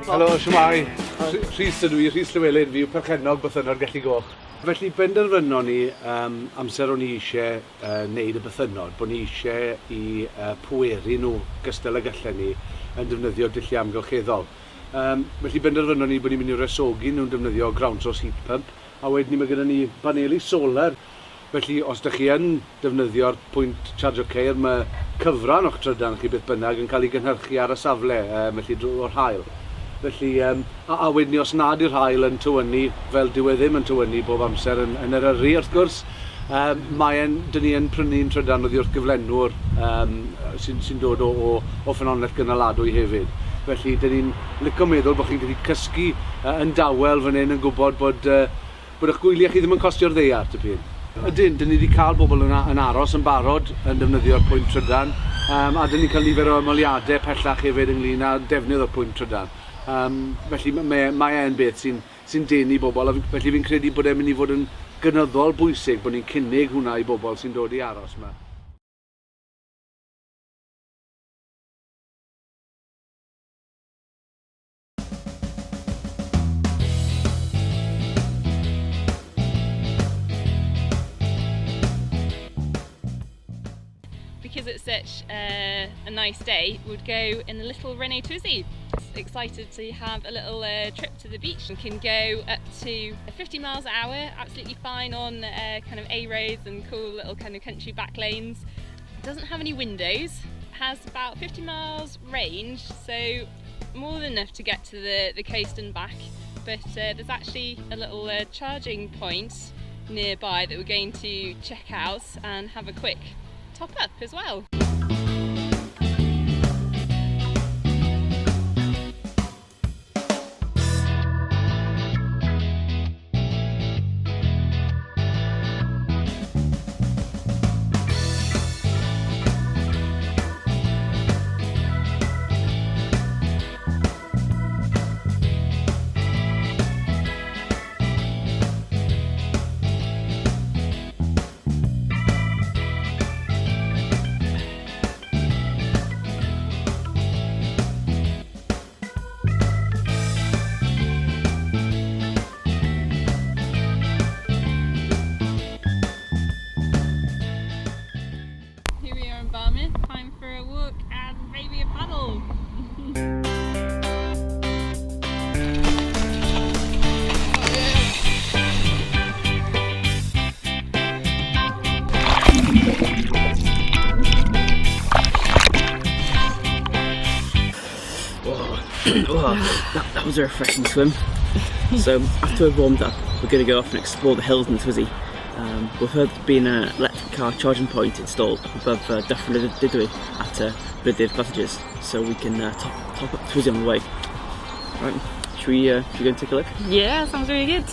Helo, shwmai. Rhys ydw i, Rhys Llywelyn, fi yw perchennog bythynnod Gelli Goch. Felly benderfynon ni amser o'n i eisiau wneud y bythynnod, bod ni eisiau i pweru nhw gystal y gyllen ni yn defnyddio dulliau amgylcheddol. Felly benderfynon ni bod ni'n mynd i resogi nhw'n defnyddio ground source heat pump, a wedyn ni mae gyda ni paneli solar. Felly os ydych chi yn defnyddio'r pwynt charge o ceir, mae cyfran o'ch trydan chi beth bynnag yn cael ei gynhyrchu ar y safle, felly drwy'r haul. Felly, a wedyn ni os nad yw'r haul yn tywynnu, fel dyw e ddim yn tywynnu bob amser yn yr yrru wrth gwrs, dyn ni yn prynu'n trydan oddi wrth gyflenwr sy'n dod o ffynonell gynaladwy hefyd. Felly, dyn ni'n licio meddwl bod chi'n gallu cysgu yn dawel fan hyn yn gwybod bod eich gwyliau chi ddim yn costio'r ddeiar, tipyn. Ydyn, dyn ni wedi cael bobl yn aros yn barod yn defnyddio'r pwynt trydan, a dyn ni'n cael nifer o ymweliadau pellach hefyd ynglyn â defnydd o'r pwynt trydan. Felly mae e'n beth sy'n denu bobl, felly fi'n credu bod e'n mynd i fod yn gynyddol bwysig bod ni'n cynnig hwnna i bobl sy'n dod i aros yma. Because it's such a nice day, we'd go in a little Renault Twizy. Excited to have a little trip to the beach and can go up to 50 miles an hour, absolutely fine on kind of A roads and cool little kind of country back lanes. It doesn't have any windows, has about 50 miles range, so more than enough to get to the coast and back, but there's actually a little charging point nearby that we're going to check out and have a quick top up as well. Time for a walk and maybe a paddle. Well, that was a refreshing swim. So after we've warmed up, we're going to go off and explore the hills in the Twizy. We've heard there's been an electric car charging point installed above defnydd at Rhaglen Datblygu, so we can top up Twizy on the way. Right, should we go and take a look? Yeah, sounds really good.